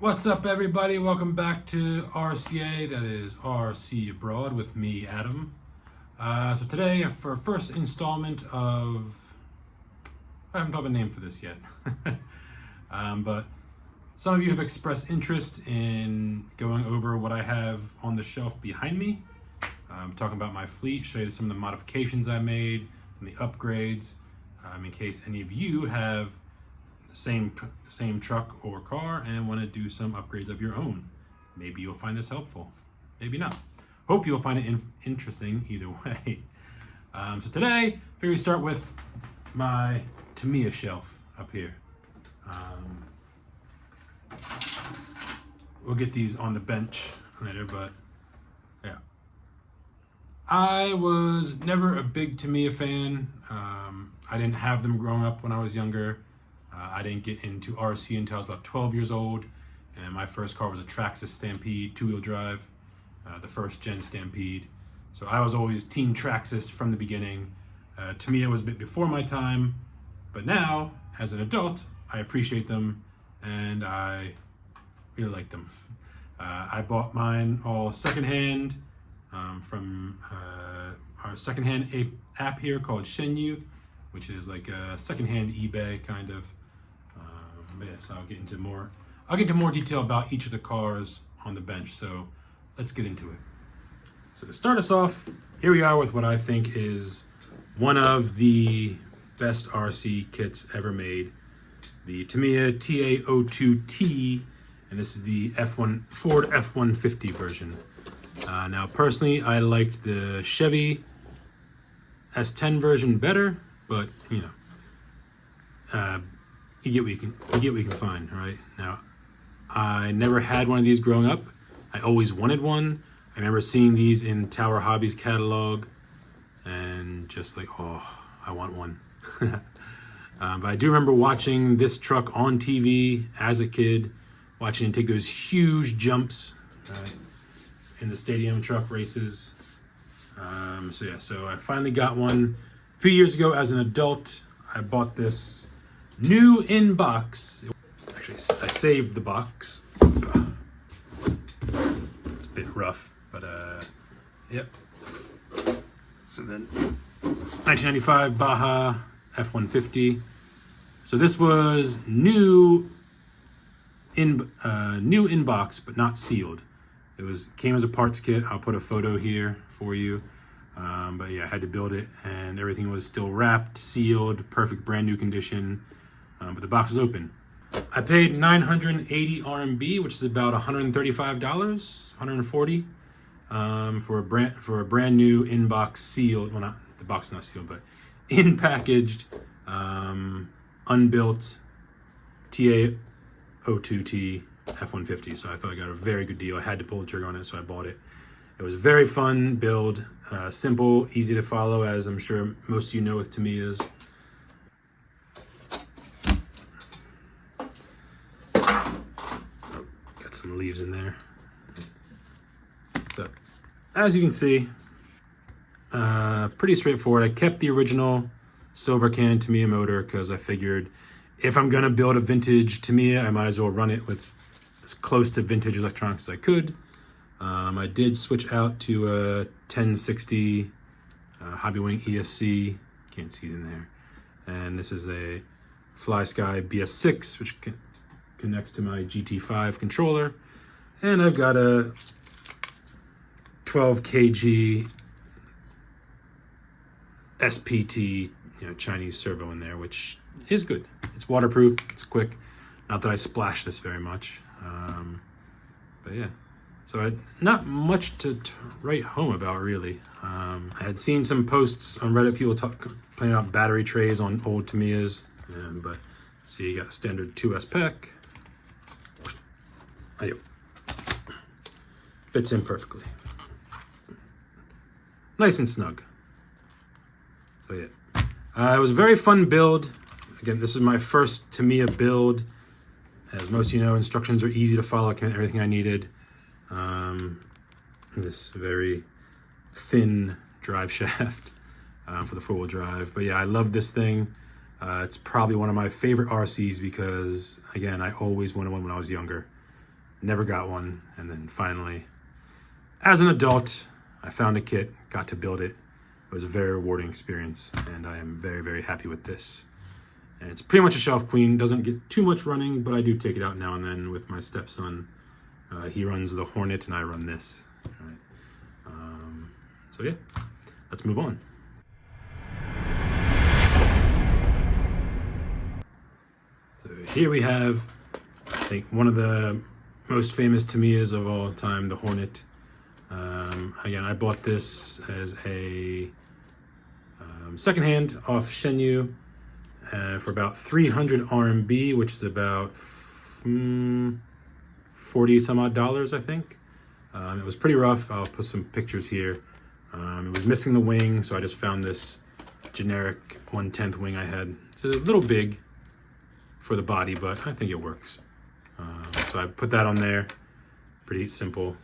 What's up, everybody? Welcome back to RCA, that is RC Abroad, with me, Adam. So today, for first installment of, I haven't thought of a name for this yet, but some of you have expressed interest in going over what I have on the shelf behind me. I'm talking about my fleet, show you some of the modifications I made, some of the upgrades, in case any of you have the same truck or car and want to do some upgrades of your own. Maybe you'll find this helpful, maybe not. Hope you'll find it interesting either way. So today, I figure we start with my Tamiya shelf up here. We'll get these on the bench later, but yeah. I was never a big Tamiya fan. I didn't have them growing up when I was younger. I didn't get into RC until I was about 12 years old, and my first car was a Traxxas Stampede, two-wheel drive, the first gen Stampede. So I was always Team Traxxas from the beginning. Tamiya was a bit before my time, but now, as an adult, I appreciate them, and I really like them. I bought mine all secondhand from our secondhand app here called Shenyu, which is like a secondhand eBay kind of. Yeah, so I'll get into more detail about each of the cars on the bench. So let's get into it. So to start us off, here we are with what I think is one of the best RC kits ever made, the Tamiya TA02T, and this is the Ford F-150 version. Now, personally, I liked the Chevy S10 version better, but you know, you get what you can find, right? Now, I never had one of these growing up. I always wanted one. I remember seeing these in Tower Hobby's catalog and just like, oh, I want one. But I do remember watching this truck on TV as a kid, watching it take those huge jumps in the stadium truck races. So I finally got one a few years ago as an adult. I bought this new in box. Actually, I saved the box. It's a bit rough, but yep. So then, 1995 Baja F-150. So this was new in box, but not sealed. It came as a parts kit. I'll put a photo here for you. But yeah, I had to build it, and everything was still wrapped, sealed, perfect brand new condition. But the box is open. I paid 980 RMB, which is about $135, 140, for a brand new in-box sealed. Well, not the box is not sealed, but in-packaged, unbuilt TA02T F-150. So I thought I got a very good deal. I had to pull the trigger on it, so I bought it. It was a very fun build, simple, easy to follow, as I'm sure most of you know with Tamiyas. Got some leaves in there. So, as you can see, pretty straightforward. I kept the original silver can Tamiya motor because I figured if I'm gonna build a vintage Tamiya, I might as well run it with as close to vintage electronics as I could. I did switch out to a 1060 Hobbywing ESC. Can't see it in there. And this is a FlySky BS6, which connects to my GT5 controller. And I've got a 12 kg SPT, Chinese servo in there, which is good. It's waterproof, it's quick. Not that I splash this very much, but yeah. So not much to write home about, really. I had seen some posts on Reddit, people playing out battery trays on old Tamiyas, but see, you got standard 2S pack. Fits in perfectly. Nice and snug. So yeah, it was a very fun build. Again, this is my first Tamiya build. As most of you know, instructions are easy to follow. I got everything I needed. This very thin drive shaft for the four-wheel drive. But yeah, I love this thing. It's probably one of my favorite RCs because, again, I always wanted one when I was younger. never got one. And then finally, as an adult, I found a kit, got to build it. It was a very rewarding experience, and I am very, very happy with this. And it's pretty much a shelf queen, doesn't get too much running, but I do take it out now and then with my stepson. He runs the Hornet and I run this. Right. So yeah, let's move on. So here we have, I think, one of the most famous Tamiyas of all time, the Hornet. Again, I bought this as a secondhand off Shenyu for about 300 RMB, which is about 40 some odd dollars, I think. It was pretty rough. I'll put some pictures here. It was missing the wing, so I just found this generic 1/10 wing I had. It's a little big for the body, but I think it works. So I put that on there. Pretty simple.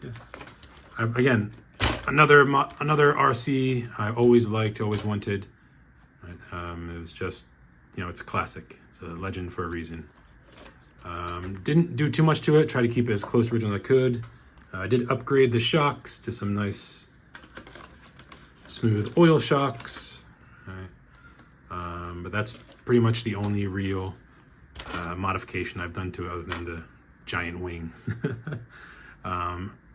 Yeah. Again, another RC I always liked, always wanted. Right? It was just, you know, it's a classic. It's a legend for a reason. Didn't do too much to it. Tried to keep it as close to original as I could. I did upgrade the shocks to some nice smooth oil shocks. Right? But that's pretty much the only real modification I've done to it, other than the giant wing.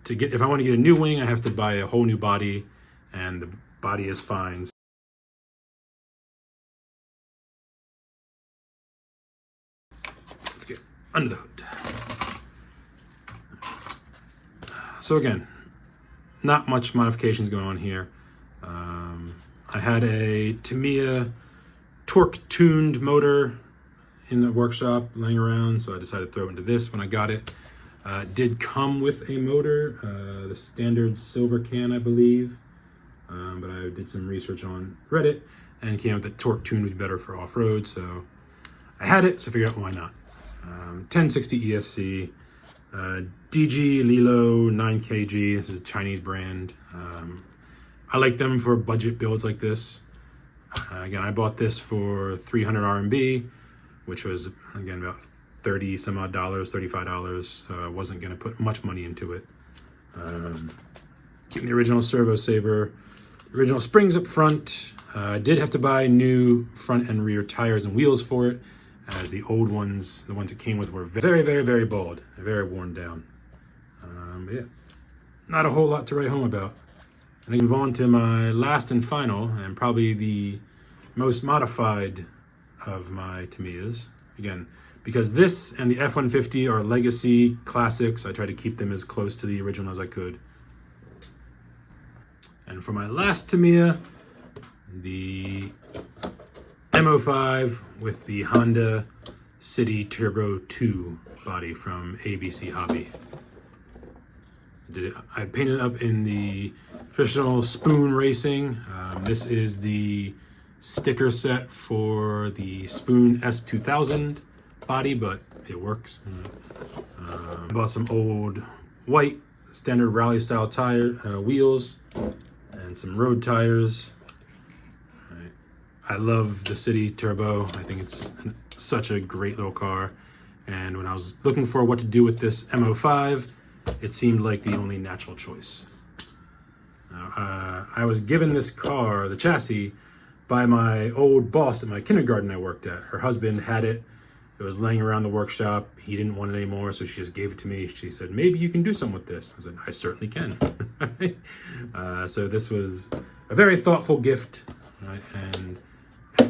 If I want to get a new wing, I have to buy a whole new body, and the body is fine. Let's get under the hood. So again, not much modifications going on here. I had a Tamiya torque-tuned motor in the workshop laying around, so I decided to throw it into this when I got it. It did come with a motor, the standard silver can, I believe, but I did some research on Reddit and came up that torque tune would be better for off-road, so I had it, so I figured out why not. 1060 ESC, DG Lilo 9kg. This is a Chinese brand. I like them for budget builds like this. Again, I bought this for 300 RMB, which was, again, about 30 some odd dollars, $35. So I wasn't going to put much money into it. Keeping the original servo saver, original springs up front. I did have to buy new front and rear tires and wheels for it, as the old ones, the ones it came with, were very, very, very bald, very worn down. Yeah, not a whole lot to write home about. I think move on to my last and final, and probably the most modified of my Tamiyas. Again, because this and the F-150 are legacy classics, I try to keep them as close to the original as I could. And for my last Tamiya, the M05 with the Honda City Turbo 2 body from ABC Hobby. I painted it up in the traditional spoon racing. This is the sticker set for the Spoon S2000 body, but it works. I bought some old white standard rally style tire wheels and some road tires. I love the City Turbo. I think it's such a great little car. And when I was looking for what to do with this M05, it seemed like the only natural choice. I was given this car, the chassis, by my old boss at my kindergarten I worked at. Her husband had it. It was laying around the workshop. He didn't want it anymore, so she just gave it to me. She said, maybe you can do something with this. I said, I certainly can. So this was a very thoughtful gift. Right? And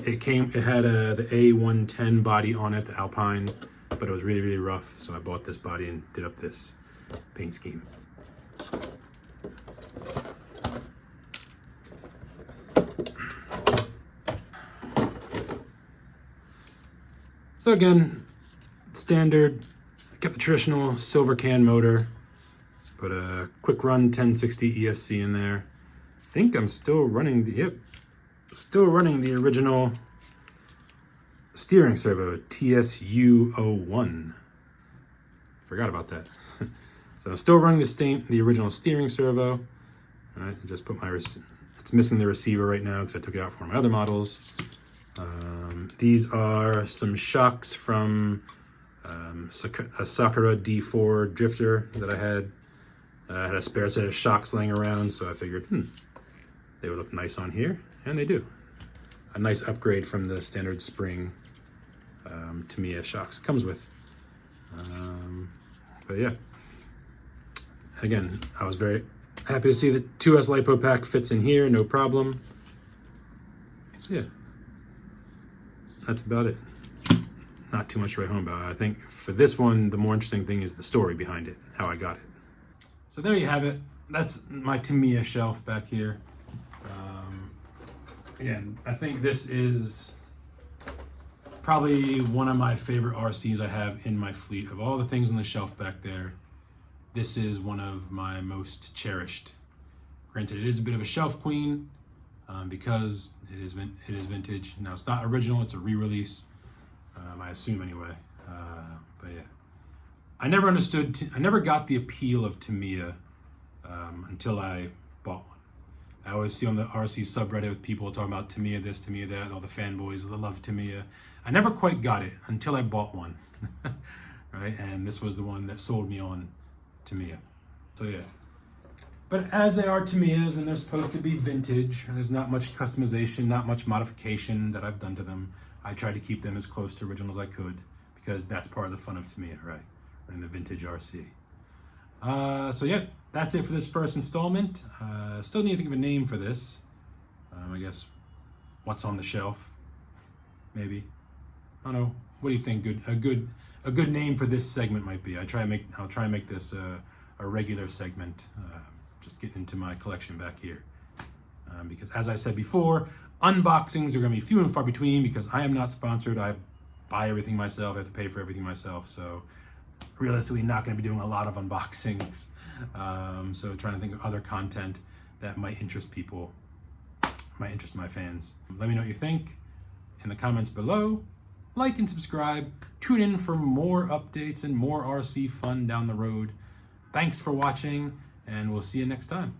it had the A110 body on it, the Alpine, but it was really, really rough. So I bought this body and did up this paint scheme. So again, standard, kept the traditional silver can motor, put a quick run 1060 ESC in there. I think I'm still running still running the original steering servo, TSU01. Forgot about that. So I'm still running the original steering servo. All right, I just put it's missing the receiver right now because I took it out for my other models. These are some shocks from a Sakura D4 drifter that I had. I had a spare set of shocks laying around, so I figured, they would look nice on here, and they do. A nice upgrade from the standard spring Tamiya shocks it comes with. But yeah, again, I was very happy to see that 2S LiPo pack fits in here, no problem. So yeah, that's about it. Not too much to write home about. I think for this one, the more interesting thing is the story behind it, how I got it. So there you have it. That's my Tamiya shelf back here. Again, I think this is probably one of my favorite RCs I have in my fleet. Of all the things on the shelf back there, this is one of my most cherished. Granted, it is a bit of a shelf queen because it is vintage. Now, it's not original, it's a re-release, I assume anyway. But yeah, I never got the appeal of Tamiya until I bought one. I always see on the RC subreddit with people talking about Tamiya this, Tamiya that, all the fanboys that love Tamiya. I never quite got it until I bought one, right? And this was the one that sold me on Tamiya. So yeah. But as they are Tamiyas and they're supposed to be vintage, and there's not much customization, not much modification that I've done to them, I tried to keep them as close to original as I could because that's part of the fun of Tamiya, right? In the vintage RC. So yeah, that's it for this first installment. Still need to think of a name for this. I guess what's on the shelf, maybe. I don't know. What do you think? A good name for this segment might be. I'll try and make this a regular segment. Just getting into my collection back here. Because as I said before, unboxings are going to be few and far between because I am not sponsored. I buy everything myself. I have to pay for everything myself. So realistically, not going to be doing a lot of unboxings. So trying to think of other content that might interest people, might interest my fans. Let me know what you think in the comments below. Like and subscribe. Tune in for more updates and more RC fun down the road. Thanks for watching, and we'll see you next time.